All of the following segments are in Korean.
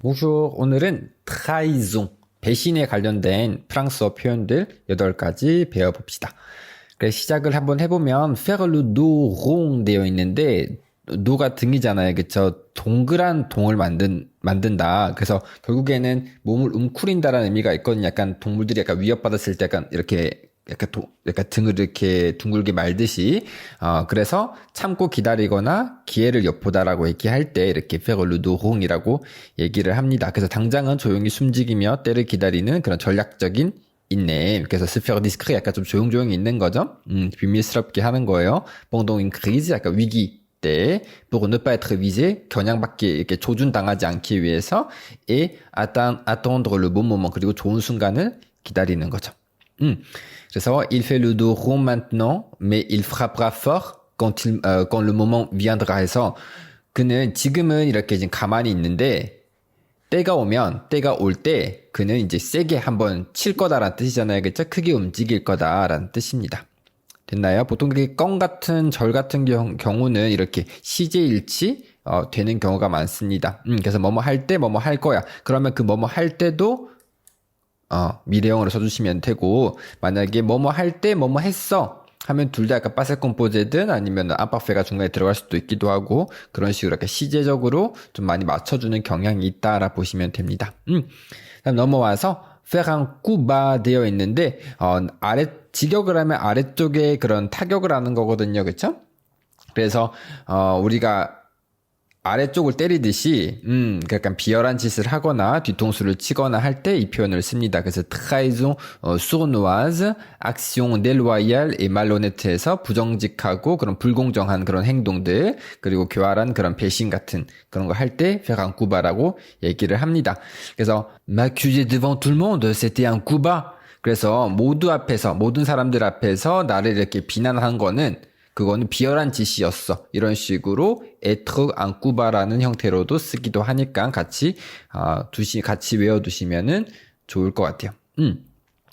Bonjour. 오늘은 trahison, 배신에 관련된 프랑스어 표현들 8가지 배워봅시다. 그래서 시작을 한번 해보면 faire le dos rond 되어 있는데 도가 등이잖아요. 그쵸? 동그란 동을 만든다. 그래서 결국에는 몸을 웅크린다라는 의미가 있거든요. 약간 동물들이 약간 위협받았을 때 약간 등을 이렇게 둥글게 말듯이. 그래서 참고 기다리거나 기회를 엿보다라고 얘기할 때 이렇게 faire le dos rond이라고 얘기를 합니다. 그래서 당장은 조용히 숨지기며 때를 기다리는 그런 전략적인 인내. 그래서 se faire discret 약간 좀 조용조용히 있는 거죠. 비밀스럽게 하는 거예요. pendant une crise 약간 위기 때 pour ne pas être visé 겨냥받기 이렇게 조준당하지 않기 위해서 et attendre le bon moment 그리고 좋은 순간을 기다리는 거죠. 그래서 il fait le dos rond maintenant mais il frappera fort quand le moment viendra 해서 그는 지금은 이렇게 지금 가만히 있는데 때가 올 때 그는 이제 세게 한번 칠 거다라는 뜻이잖아요. 그렇죠? 크게 움직일 거다라는 뜻입니다. 됐나요? 보통 그렇게 껌 같은 절 같은 경우는 이렇게 시제일치 되는 경우가 많습니다. 그래서 뭐뭐 할 때 뭐뭐 할 거야. 그러면 그 뭐뭐 할 때도 미래형으로 써주시면 되고, 만약에 뭐뭐 할 때 뭐뭐 했어 하면 둘 다 약간 빠세 콤포제든 아니면 암파페가 중간에 들어갈 수도 있기도 하고, 그런 식으로 약간 시제적으로 좀 많이 맞춰주는 경향이 있다라 보시면 됩니다. 다음 넘어와서 faire un coup bas 되어 있는데 직역을 하면 아래쪽에 그런 타격을 하는 거거든요. 그쵸? 그래서 우리가 아래쪽을 때리듯이 약간 비열한 짓을 하거나 뒤통수를 치거나 할 때 이 표현을 씁니다. 그래서 trahison sournoise, action déloyale et malhonnête에서 부정직하고 그런 불공정한 그런 행동들, 그리고 교활한 그런 배신 같은 그런 거 할 때 faire un coup bas라고 얘기를 합니다. 그래서 m'accuser devant tout le monde, c'était un coup bas. 그래서 모든 사람들 앞에서 나를 이렇게 비난한 거는 그거는 비열한 짓이었어. 이런 식으로 être un coup bas라는 형태로도 쓰기도 하니까 같이 외워두시면은 좋을 것 같아요.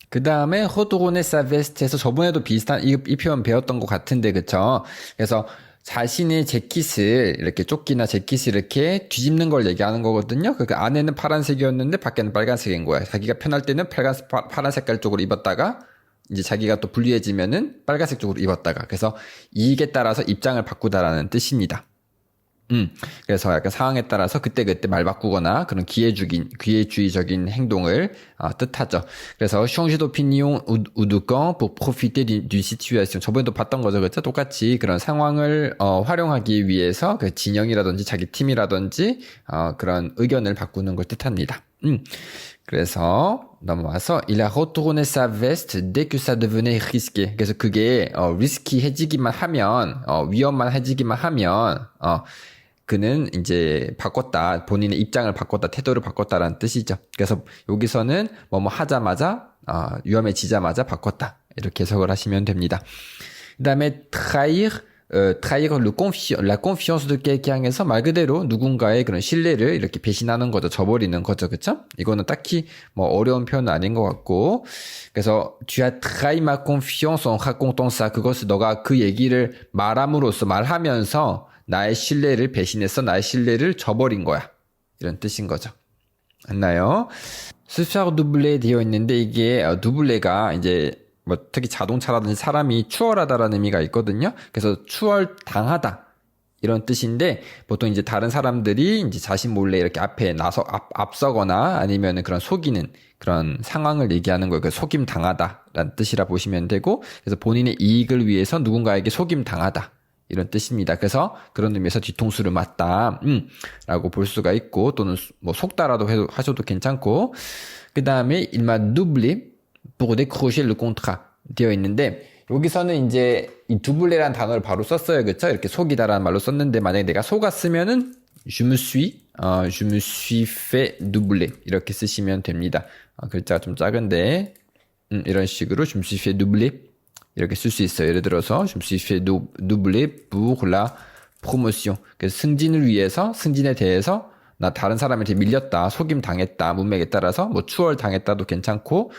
그 다음에 retourner sa veste에서 저번에도 비슷한 이 표현 배웠던 것 같은데, 그쵸? 그래서 자신의 재킷을 이렇게 조끼나 재킷을 이렇게 뒤집는 걸 얘기하는 거거든요. 그 안에는 파란색이었는데 밖에는 빨간색인 거야. 자기가 편할 때는 파란 색깔 쪽으로 입었다가 이제 자기가 또 불리해지면은 빨간색 쪽으로 입었다가, 그래서 이익에 따라서 입장을 바꾸다라는 뜻입니다. 그래서 약간 상황에 따라서 그때그때 말 바꾸거나 그런 기회주의적인 행동을 뜻하죠. 그래서 changer d'opinion ou de camp pour profiter d'une situation. 저번에도 봤던 거죠. 그렇죠? 똑같이 그런 상황을 활용하기 위해서 그 진영이라든지 자기 팀이라든지 그런 의견을 바꾸는 걸 뜻합니다. 그래서 넘어와서 il a retourné sa veste dès que ça devenait risqué. 그래서 그게 리스키해지기만 하면 위험만해지기만 하면 그는 이제 바꿨다. 본인의 입장을 바꿨다. 태도를 바꿨다라는 뜻이죠. 그래서 여기서는 뭐뭐 하자마자 위험해지자마자 바꿨다. 이렇게 해석을 하시면 됩니다. 그 다음에 trahir la confiance de quelqu'un에서 말 그대로 누군가의 그런 신뢰를 이렇게 배신하는 거죠. 저버리는 거죠. 그쵸? 이거는 딱히 뭐 어려운 표현은 아닌 것 같고. 그래서 tu as trahi ma confiance en racontant ça. 그것을 너가 그 얘기를 말하면서 나의 신뢰를 배신해서 나의 신뢰를 저버린 거야. 이런 뜻인 거죠. 맞나요? se faire doubler 되어 있는데 이게 두블레가 이제 뭐 특히 자동차라든지 사람이 추월하다라는 의미가 있거든요. 그래서 추월당하다 이런 뜻인데, 보통 이제 다른 사람들이 이제 자신 몰래 이렇게 앞에 앞서거나 아니면은 그런 속이는 그런 상황을 얘기하는 거예요. 그래서 속임 당하다라는 뜻이라 보시면 되고, 그래서 본인의 이익을 위해서 누군가에게 속임 당하다 이런 뜻입니다. 그래서 그런 의미에서 뒤통수를 맞다 라고 볼 수가 있고, 또는 뭐 속다라도 하셔도 괜찮고. 그 다음에 il m'a doublé pour décrocher le contrat 되어 있는데, 여기서는 이제 이 두블레라는 단어를 바로 썼어요. 그쵸? 이렇게 속이다라는 말로 썼는데, 만약에 내가 속았으면은 je me suis fait doubler 이렇게 쓰시면 됩니다. 글자가 좀 작은데 이런 식으로 je me suis fait doubler 이렇게 쓸 수 있어요. 예를 들어서 je me suis fait doubler pour la promotion. 그래서 승진에 대해서 나 다른 사람한테 밀렸다, 속임 당했다, 문맥에 따라서 뭐 추월 당했다도 괜찮고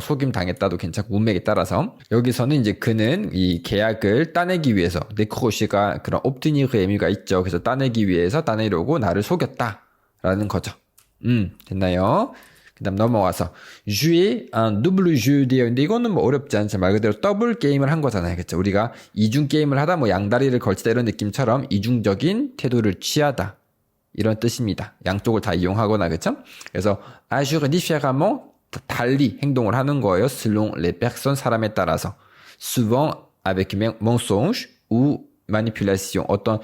속임 당했다도 괜찮고, 문맥에 따라서. 여기서는 이제 그는 이 계약을 따내기 위해서, 네크로시가 그런 옵트니르의 의미가 있죠. 그래서 따내기 위해서 따내려고 나를 속였다라는 거죠. 됐나요? 그 다음 넘어와서 jouer un double jeu 되어 있는데 이거는 뭐 어렵지 않죠. 말 그대로 더블 게임을 한 거잖아요. 그쵸? 우리가 이중 게임을 하다 뭐 양다리를 걸치다 이런 느낌처럼 이중적인 태도를 취하다. 이런 뜻입니다. 양쪽을 다 이용하거나 그쵸? 그래서 agir différemment 달리 행동을 하는 거예요. selon les personnes 사람에 따라서 souvent avec mensonge ou manipulation 어떤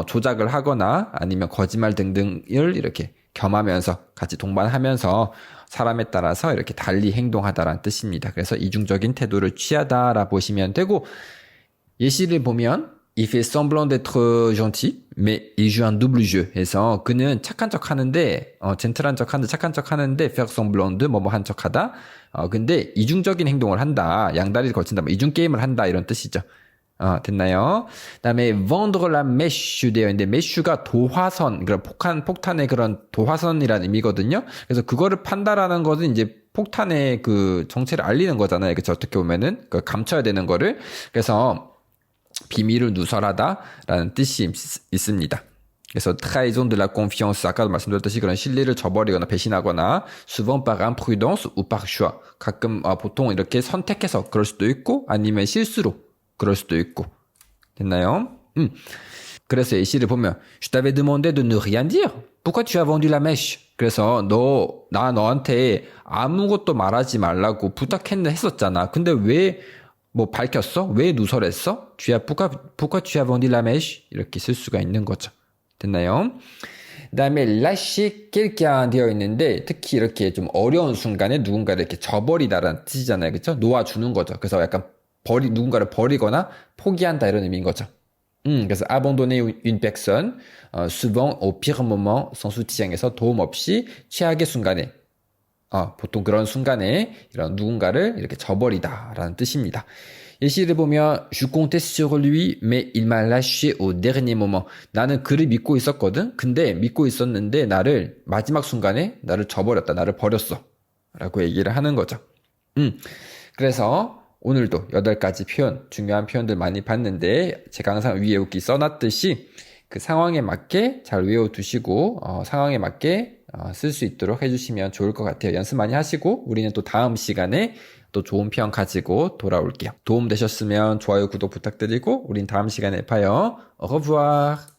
조작을 하거나 아니면 거짓말 등등을 이렇게 겸하면서 같이 동반하면서 사람에 따라서 이렇게 달리 행동하다라는 뜻입니다. 그래서 이중적인 태도를 취하다라 보시면 되고 예시를 보면 il fait semblant d'être gentil, mais il joue un double jeu. 해서 그는 착한 척 하는데, 젠틀한 척 하는데 착한 척 하는데, faire semblant de 뭐뭐 한 척 하다. 근데 이중적인 행동을 한다. 양다리를 걸친다. 뭐 이중 게임을 한다. 이런 뜻이죠. 됐나요? 그다음에 vendre la mèche 되어 있는데 mèche가 도화선, 그런 폭탄의 그런 도화선이라는 의미거든요. 그래서 그거를 판다라는 것은 이제 폭탄의 그 정체를 알리는 거잖아요. 그렇죠? 어떻게 보면은 감춰야 되는 거를. 그래서 비밀을 누설하다라는 뜻이 있습니다. 그래서 trahison de la confiance 아까도 말씀드렸듯이 그런 신뢰를 저버리거나 배신하거나 souvent par imprudence ou par choix 가끔 보통 이렇게 선택해서 그럴 수도 있고 아니면 실수로 그럴 수도 있고 됐나요? 그래서 예시를 보면 je t'avais demandé de ne rien dire. Pourquoi tu as vendu la mèche? 그래서 나 너한테 아무것도 말하지 말라고 했었잖아. 근데 왜 뭐 밝혔어? 왜 누설했어? pourquoi tu as vendu la mèche? 이렇게 쓸 수가 있는 거죠. 됐나요? 그 다음에 lâcher quelqu'un 되어 있는데 특히 이렇게 좀 어려운 순간에 누군가를 이렇게 저버리다라는 뜻이잖아요. 그쵸? 놓아주는 거죠. 그래서 약간 누군가를 버리거나 포기한다 이런 의미인 거죠. 그래서 abandonner une personne, souvent au pire moment, sans soutien에서 도움 없이 최악의 순간에 보통 그런 순간에 이런 누군가를 이렇게 저버리다라는 뜻입니다. 예시를 보면 je comptais sur lui, mais il m'a lâché au dernier moment. 나는 그를 믿고 있었거든. 근데 믿고 있었는데 나를 마지막 순간에 나를 저버렸다. 나를 버렸어. 라고 얘기를 하는 거죠. 그래서 오늘도 8가지 표현, 중요한 표현들 많이 봤는데 제가 항상 위에 여기 써놨듯이 그 상황에 맞게 잘 외워두시고 상황에 맞게 쓸 수 있도록 해주시면 좋을 것 같아요. 연습 많이 하시고 우리는 또 다음 시간에 또 좋은 표현 가지고 돌아올게요. 도움 되셨으면 좋아요, 구독 부탁드리고 우린 다음 시간에 봐요. Au revoir.